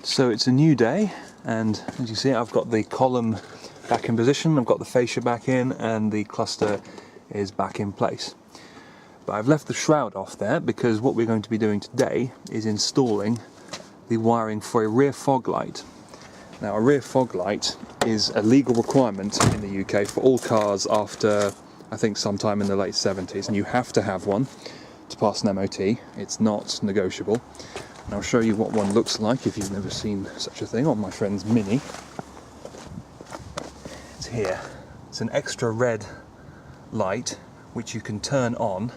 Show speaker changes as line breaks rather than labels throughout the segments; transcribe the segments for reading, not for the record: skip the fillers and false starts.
So it's a new day, and as you see, I've got the column back in position, I've got the fascia back in, and the cluster is back in place. But I've left the shroud off there because what we're going to be doing today is installing the wiring for a rear fog light. Now, a rear fog light is a legal requirement in the UK for all cars after, I think, sometime in the late 70s, and you have to have one to pass an MOT. It's not negotiable. And I'll show you what one looks like if you've never seen such a thing on my friend's Mini. It's here. It's an extra red light which you can turn on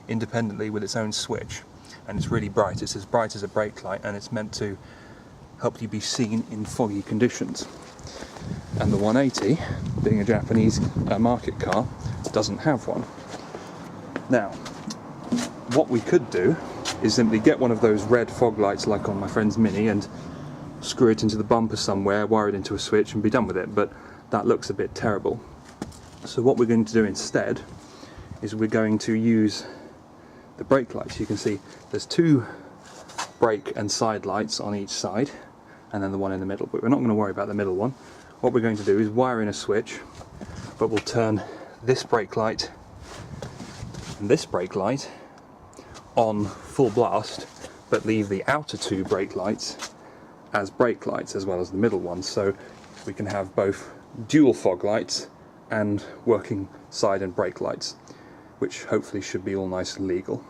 independently with its own switch, and it's really bright. It's as bright as a brake light, and it's meant to help you be seen in foggy conditions. And the 180, being a Japanese market car, doesn't have one. Now, what we could do is simply get one of those red fog lights like on my friend's Mini and screw it into the bumper somewhere, wire it into a switch and be done with it, but that looks a bit terrible. So what we're going to do instead is we're going to use the brake lights. You can see there's two brake and side lights on each side, and then the one in the middle, but we're not going to worry about the middle one. What we're going to do is wire in a switch, but we'll turn this brake light and this brake light on full blast, but leave the outer two brake lights as brake lights as well as the middle one, so we can have both dual fog lights and working side and brake lights, which hopefully should be all nice and legal.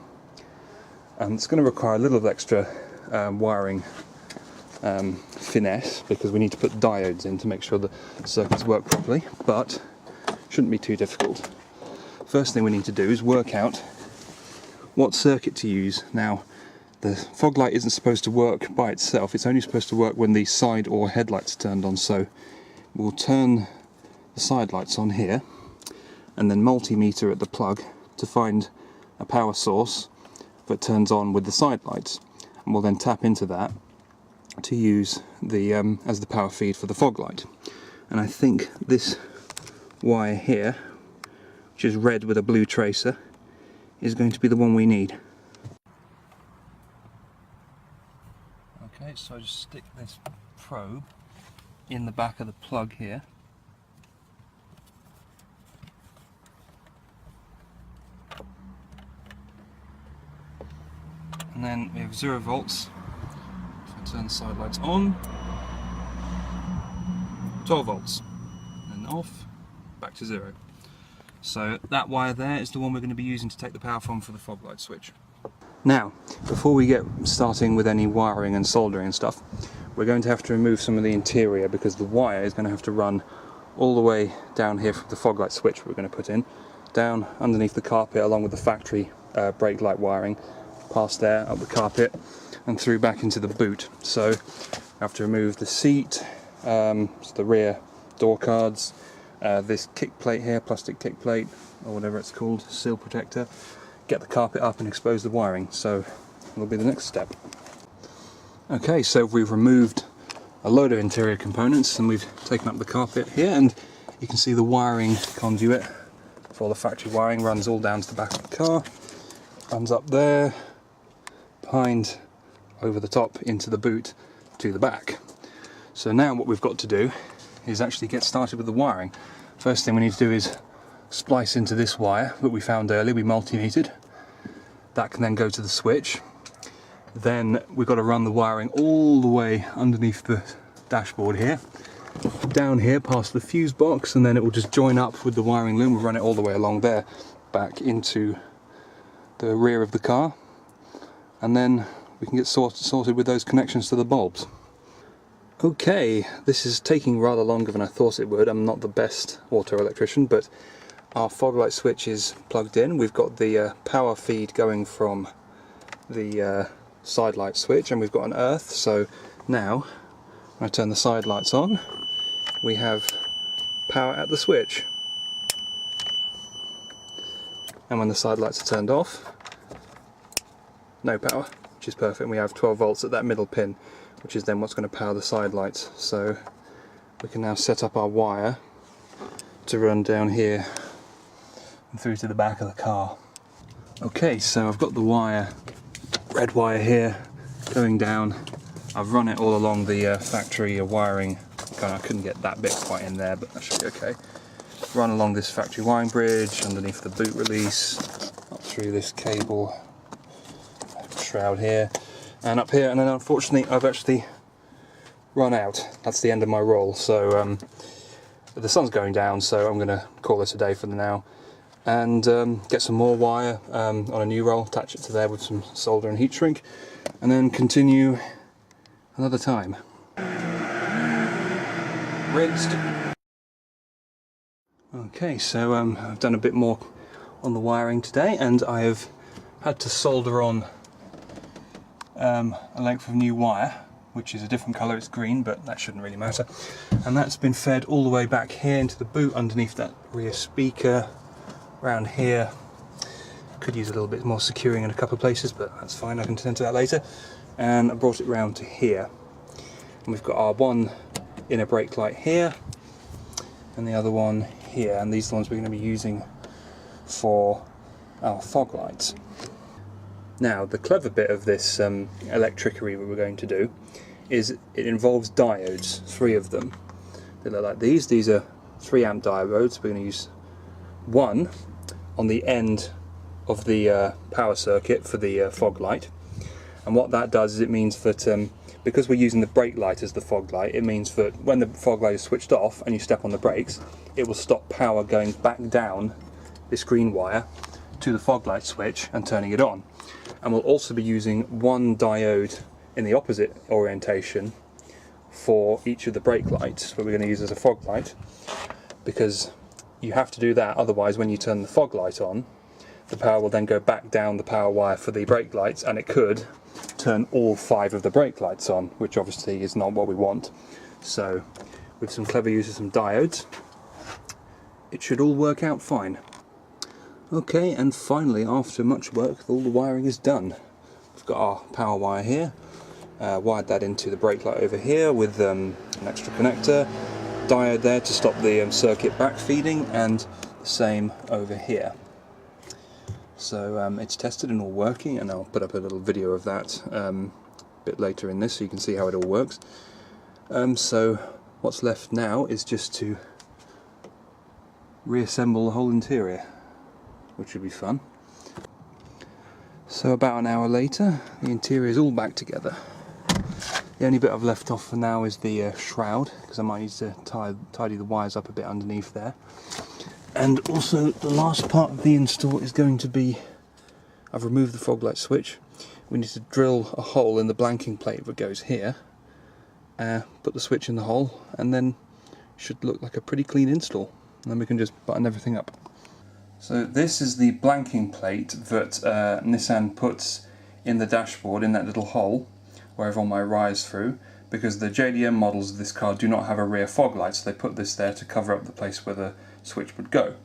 And it's going to require a little extra wiring finesse, because we need to put diodes in to make sure the circuits work properly, but shouldn't be too difficult. First thing we need to do is work out what circuit to use. Now, the fog light isn't supposed to work by itself, it's only supposed to work when the side or headlights are turned on, so we'll turn the side lights on here and then multimeter at the plug to find a power source that turns on with the side lights, and we'll then tap into that to use the as the power feed for the fog light. And I think this wire here, which is red with a blue tracer, is going to be the one we need. Okay, so I just stick this probe in the back of the plug here. And then we have 0 volts. If I turn the side lights on, 12 volts, and off, back to 0. So that wire there is the one we're going to be using to take the power from for the fog light switch. Now, before we get starting with any wiring and soldering and stuff, we're going to have to remove some of the interior, because the wire is going to have to run all the way down here from the fog light switch we're going to put in, down underneath the carpet along with the factory brake light wiring, past there, up the carpet, and through back into the boot. So I have to remove the seat, so the rear door cards, this kick plate here, plastic kick plate, or whatever it's called, seal protector, get the carpet up and expose the wiring. So that'll be the next step. Okay, so we've removed a load of interior components and we've taken up the carpet here, and you can see the wiring conduit for all the factory wiring runs all down to the back of the car, runs up there, behind, over the top, into the boot, to the back. So now what we've got to do is actually get started with the wiring. First thing we need to do is splice into this wire that we found earlier, we multimetered. That can then go to the switch. Then we've got to run the wiring all the way underneath the dashboard here, down here past the fuse box, and then it will just join up with the wiring loom. We'll run it all the way along there, back into the rear of the car, and then we can get sorted with those connections to the bulbs. Okay, this is taking rather longer than I thought it would. I'm not the best auto electrician, but our fog light switch is plugged in. We've got the power feed going from the side light switch, and we've got an earth. So now when I turn the side lights on, we have power at the switch, and when the side lights are turned off, no power, which is perfect. We have 12 volts at that middle pin, which is then what's going to power the side lights. So we can now set up our wire to run down here and through to the back of the car. Okay, so I've got the wire, red wire here, going down I've run it all along the factory wiring. I couldn't get that bit quite in there, but that should be okay. Run along this factory wiring bridge, underneath the boot release, up through this cable shroud here, and up here, and then unfortunately I've actually run out. That's the end of my roll, so the sun's going down, so I'm going to call this a day for now, and get some more wire on a new roll, attach it to there with some solder and heat shrink, and then continue another time. Rinsed. Okay, so I've done a bit more on the wiring today, and I have had to solder on a length of new wire, which is a different colour, it's green, but that shouldn't really matter. And that's been fed all the way back here into the boot, underneath that rear speaker, around here. Could use a little bit more securing in a couple of places, but that's fine, I can tend to that later. And I brought it round to here. And we've got our one inner brake light here, and the other one here, and these are the ones we're going to be using for our fog lights. Now, the clever bit of this electricery we were going to do is it involves diodes, 3 of them. They look like these. These are 3 amp diodes. We're going to use one on the end of the power circuit for the fog light. And what that does is it means that because we're using the brake light as the fog light, it means that when the fog light is switched off and you step on the brakes, it will stop power going back down this green wire to the fog light switch and turning it on. And we'll also be using one diode in the opposite orientation for each of the brake lights, what we're going to use as a fog light, because you have to do that, otherwise when you turn the fog light on, the power will then go back down the power wire for the brake lights, and it could turn all 5 of the brake lights on, which obviously is not what we want. So with some clever use of some diodes, it should all work out fine. Okay, and finally, after much work, all the wiring is done. We've got our power wire here, wired that into the brake light over here with an extra connector, diode there to stop the circuit backfeeding, and the same over here. So it's tested and all working, and I'll put up a little video of that a bit later in this so you can see how it all works. So what's left now is just to reassemble the whole interior, which should be fun. So about an hour later, the interior is all back together. The only bit I've left off for now is the shroud, because I might need to tidy the wires up a bit underneath there. And also the last part of the install is going to be, I've removed the fog light switch. We need to drill a hole in the blanking plate that goes here, put the switch in the hole, and then it should look like a pretty clean install. And then we can just button everything up. So this is the blanking plate that Nissan puts in the dashboard, in that little hole where everyone might rise through, because the JDM models of this car do not have a rear fog light, so they put this there to cover up the place where the switch would go.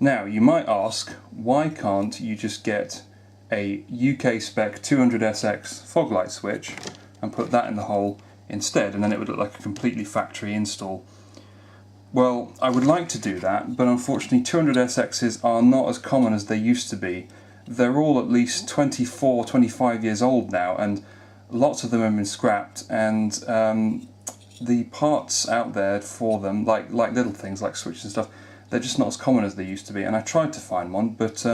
Now you might ask, why can't you just get a UK spec 200SX fog light switch and put that in the hole instead, and then it would look like a completely factory install? Well, I would like to do that, but unfortunately 200SXs are not as common as they used to be. They're all at least 24, 25 years old now, and lots of them have been scrapped, and the parts out there for them, like little things like switches and stuff, they're just not as common as they used to be. And I tried to find one, but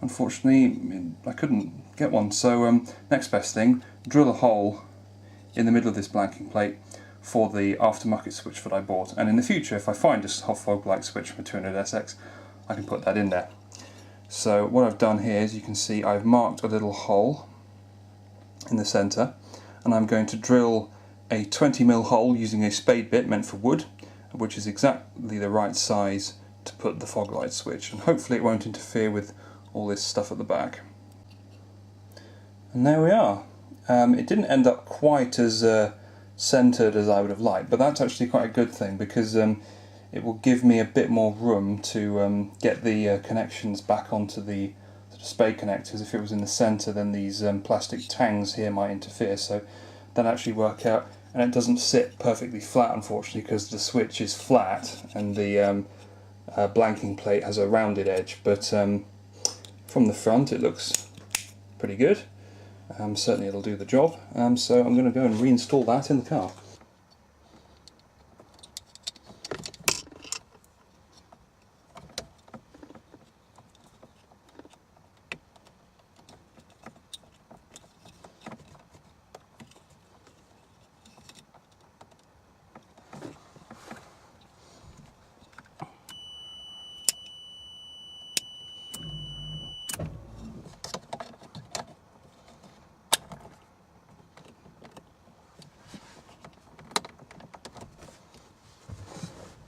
unfortunately I couldn't get one. So next best thing, drill a hole in the middle of this blanking plate for the aftermarket switch that I bought, and in the future if I find a hot fog light switch from a 200SX, I can put that in there. So what I've done here is, you can see I've marked a little hole in the centre, and I'm going to drill a 20mm hole using a spade bit meant for wood, which is exactly the right size to put the fog light switch, and hopefully it won't interfere with all this stuff at the back. And there we are. It didn't end up quite as centred as I would have liked, but that's actually quite a good thing, because it will give me a bit more room to get the connections back onto the spade connectors. If it was in the centre, then these plastic tangs here might interfere, so that actually work out. And it doesn't sit perfectly flat, unfortunately, because the switch is flat and the blanking plate has a rounded edge, but from the front it looks pretty good. Certainly it'll do the job, so I'm going to go and reinstall that in the car.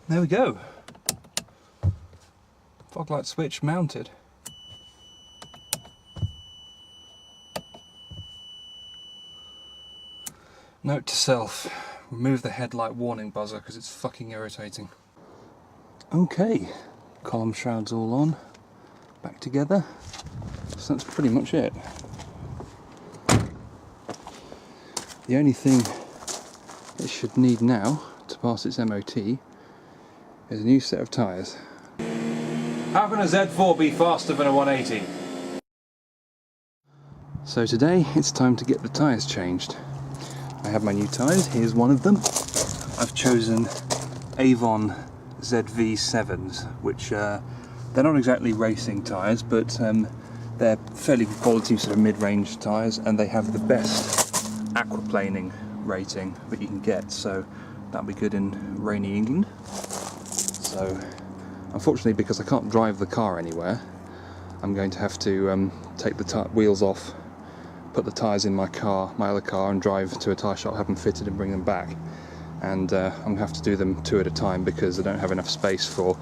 There we go. Fog light switch mounted. Note to self, remove the headlight warning buzzer because it's fucking irritating. Okay, column shrouds all on, back together. So that's pretty much it. The only thing it should need now to pass its MOT is a new set of tyres. How can a Z4 be faster than a 180? So today it's time to get the tyres changed. I have my new tyres, here's one of them. I've chosen Avon ZV7s, which they're not exactly racing tyres, but they're fairly good quality sort of mid-range tyres, and they have the best aquaplaning rating that you can get, so that'll be good in rainy England. So unfortunately, because I can't drive the car anywhere, I'm going to have to take the wheels off, put the tyres in my other car, and drive to a tyre shop, have them fitted and bring them back. And I'm going to have to do them two at a time because I don't have enough space for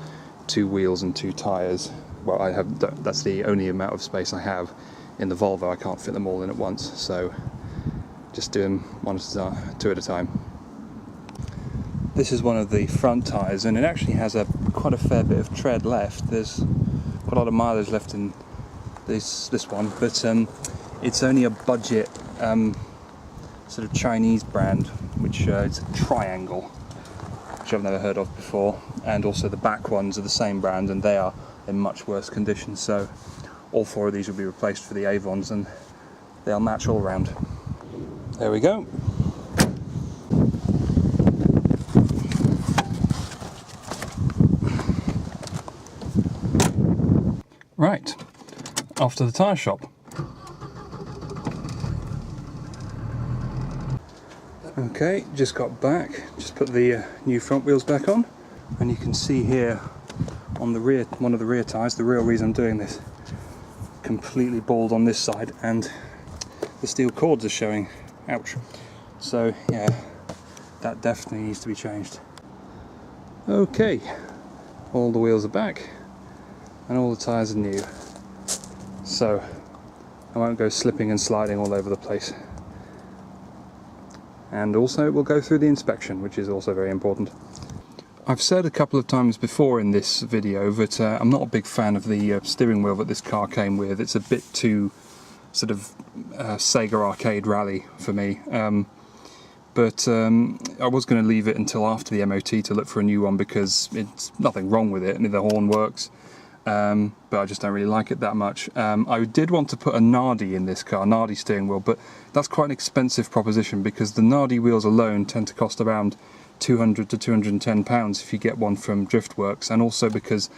2 wheels and 2 tyres. Well, that's the only amount of space I have in the Volvo. I can't fit them all in at once, so just do them two at a time. This is one of the front tyres, and it actually has quite a fair bit of tread left. There's quite a lot of mileage left in this one, but it's only a budget sort of Chinese brand, which it's a Triangle, which I've never heard of before, and also the back ones are the same brand, and they are in much worse condition, so all 4 of these will be replaced for the Avons, and they'll match all round. There we go. Right, off to the tyre shop. Okay, just got back, just put the new front wheels back on, and you can see here on the rear, one of the rear tyres, the real reason I'm doing this, completely bald on this side, and the steel cords are showing. Ouch. So yeah, that definitely needs to be changed. Okay, all the wheels are back and all the tyres are new, so I won't go slipping and sliding all over the place. And also we'll go through the inspection, which is also very important. I've said a couple of times before in this video that I'm not a big fan of the steering wheel that this car came with. It's a bit too sort of Sega arcade rally for me, but I was going to leave it until after the MOT to look for a new one, because it's nothing wrong with it, and the horn works, but I just don't really like it that much. I did want to put a Nardi in this car, Nardi steering wheel, but that's quite an expensive proposition because the Nardi wheels alone tend to cost around £200 to £210 if you get one from Driftworks, and also because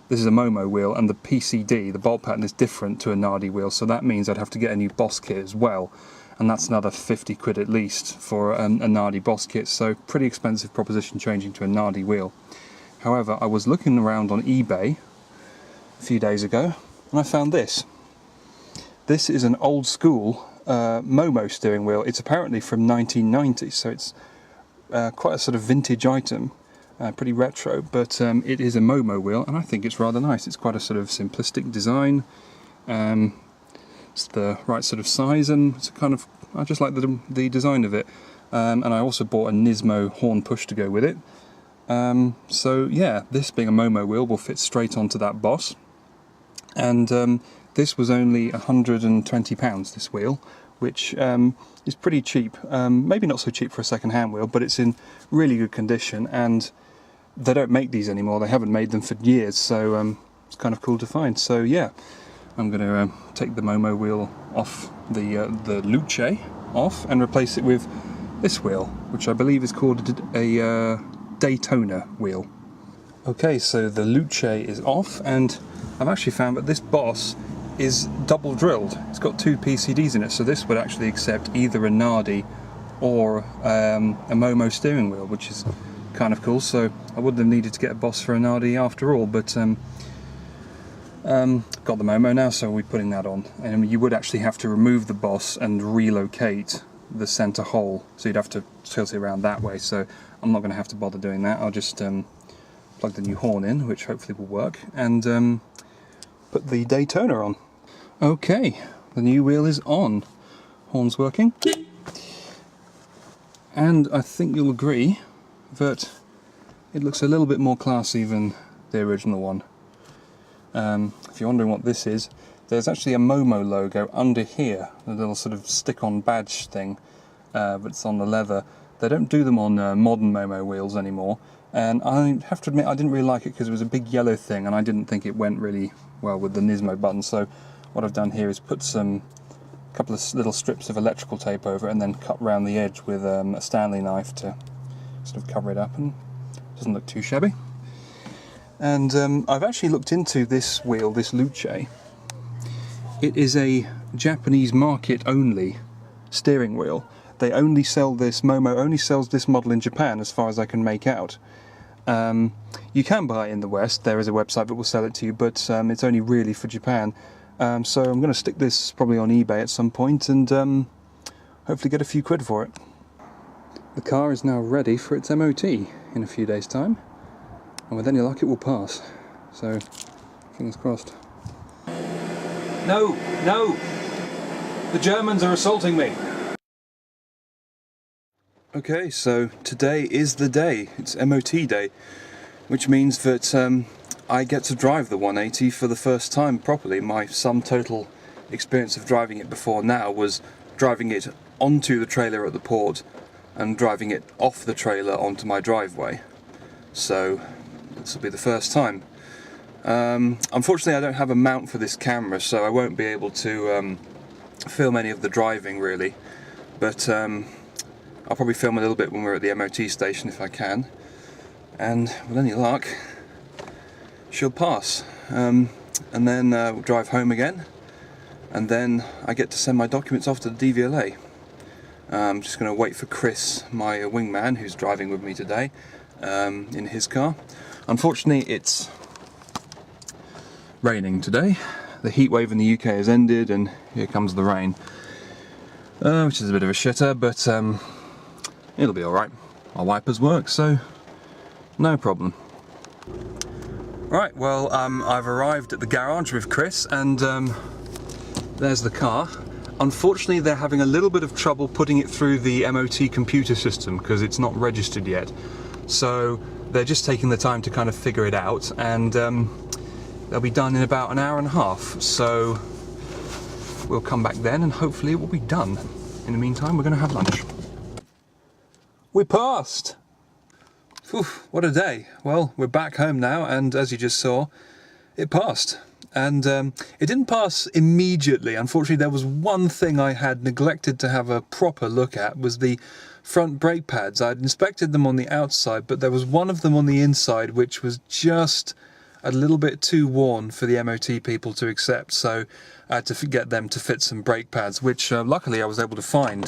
this is a Momo wheel and the PCD, the bolt pattern, is different to a Nardi wheel, so that means I'd have to get a new Boss kit as well, and that's another 50 quid at least for a Nardi Boss kit, so pretty expensive proposition changing to a Nardi wheel. However, I was looking around on eBay a few days ago and I found this. This is an old school Momo steering wheel. It's apparently from 1990, so it's quite a sort of vintage item. Pretty retro, but it is a Momo wheel, and I think it's rather nice. It's quite a sort of simplistic design. It's the right sort of size, and it's kind of, I just like the design of it. And I also bought a Nismo horn push to go with it. So yeah, this being a Momo wheel will fit straight onto that Boss. And this was only £120, this wheel, which is pretty cheap. Maybe not so cheap for a second-hand wheel, but it's in really good condition, and they don't make these anymore. They haven't made them for years, so it's kind of cool to find. So yeah, I'm going to take the Momo wheel off, the Luce off, and replace it with this wheel, which I believe is called a Daytona wheel. Okay, so the Luce is off, and I've actually found that this Boss is double drilled. It's got 2 PCDs in it, so this would actually accept either a Nardi or a Momo steering wheel, which is kind of cool. So I wouldn't have needed to get a Boss for a Nardi after all, but got the Momo now, so we're putting that on. And you would actually have to remove the Boss and relocate the centre hole, so you'd have to tilt it around that way. So I'm not going to have to bother doing that. I'll just plug the new horn in, which hopefully will work, and put the Daytona on. Okay, the new wheel is on. Horn's working. And I think you'll agree that it looks a little bit more classy than the original one. If you're wondering what this is, there's actually a Momo logo under here, a little sort of stick-on badge thing, but it's on the leather. They don't do them on modern Momo wheels anymore, and I have to admit I didn't really like it because it was a big yellow thing and I didn't think it went really well with the Nismo button. So what I've done here is put a couple of little strips of electrical tape over it and then cut round the edge with a Stanley knife to sort of cover it up, and it doesn't look too shabby. And I've actually looked into this wheel, this Luce. It is a Japanese market only steering wheel. They only sell this, Momo only sells this model in Japan as far as I can make out. You can buy it in the West, there is a website that will sell it to you, but it's only really for Japan. So I'm going to stick this probably on eBay at some point and hopefully get a few quid for it. The car is now ready for its MOT in a few days' time, and with any luck it will pass. So, fingers crossed. No, no! The Germans are assaulting me! Okay, so today is the day. It's MOT day, which means that I get to drive the 180 for the first time properly. My sum total experience of driving it before now was driving it onto the trailer at the port and driving it off the trailer onto my driveway. So this will be the first time. Unfortunately I don't have a mount for this camera, so I won't be able to film any of the driving really, but I'll probably film a little bit when we're at the MOT station if I can, and with any luck she'll pass, and then we'll drive home again, and then I get to send my documents off to the DVLA. I'm just going to wait for Chris, my wingman, who's driving with me today, in his car. Unfortunately it's raining today. The heat wave in the UK has ended and here comes the rain, which is a bit of a shitter, but it'll be alright. Our wipers work, so no problem. Right, well, I've arrived at the garage with Chris, and there's the car. Unfortunately, they're having a little bit of trouble putting it through the MOT computer system because it's not registered yet. So they're just taking the time to kind of figure it out, and they'll be done in about an hour and a half. So we'll come back then and hopefully it will be done. In the meantime, we're going to have lunch. We passed! Whew, what a day. Well, we're back home now, and as you just saw, it passed. And it didn't pass immediately. Unfortunately, there was one thing I had neglected to have a proper look at, was the front brake pads. I'd inspected them on the outside, but there was one of them on the inside which was just a little bit too worn for the MOT people to accept, so I had to get them to fit some brake pads, which luckily I was able to find.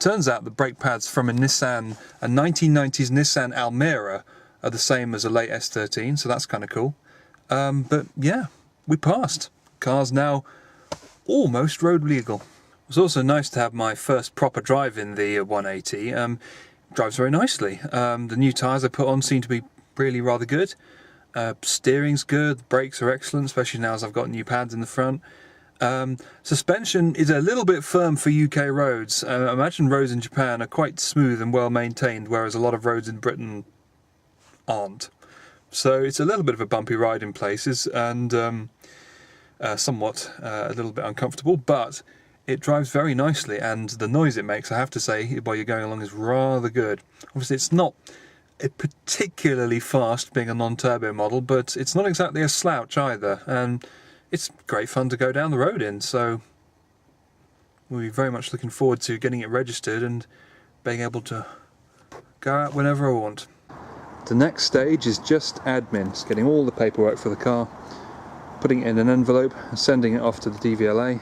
Turns out the brake pads from a 1990s Nissan Almera are the same as a late S13, so that's kind of cool. But yeah, we passed. Car's now almost road legal. It was also nice to have my first proper drive in the 180. Drives very nicely. The new tyres I put on seem to be really rather good. Steering's good, the brakes are excellent, especially now as I've got new pads in the front. Suspension is a little bit firm for UK roads. I imagine roads in Japan are quite smooth and well maintained, whereas a lot of roads in Britain aren't. So it's a little bit of a bumpy ride in places, and somewhat a little bit uncomfortable, but it drives very nicely, and the noise it makes, I have to say, while you're going along is rather good. Obviously it's not particularly fast being a non-turbo model, but it's not exactly a slouch either, and it's great fun to go down the road in, so we'll be very much looking forward to getting it registered and being able to go out whenever I want. The next stage is just admin, it's getting all the paperwork for the car, putting it in an envelope, sending it off to the DVLA,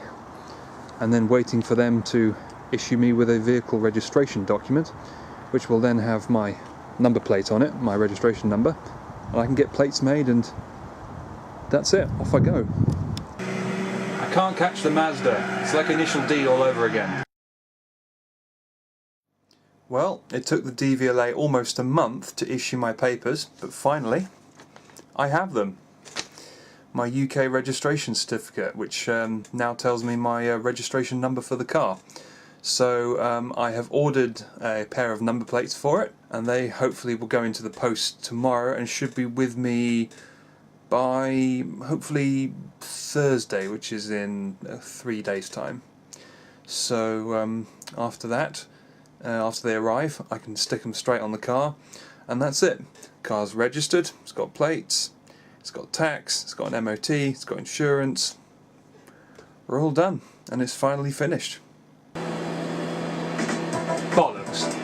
and then waiting for them to issue me with a vehicle registration document, which will then have my number plate on it, my registration number, and I can get plates made, and that's it, off I go. I can't catch the Mazda, it's like Initial D all over again. Well, it took the DVLA almost a month to issue my papers, but finally I have them. My UK registration certificate, which now tells me my registration number for the car. So I have ordered a pair of number plates for it, and they hopefully will go into the post tomorrow and should be with me by hopefully Thursday, which is in 3 days' time. So after that, after they arrive, I can stick them straight on the car, and that's it. Car's registered, it's got plates, it's got tax, it's got an MOT, it's got insurance. We're all done, and it's finally finished. Bollocks.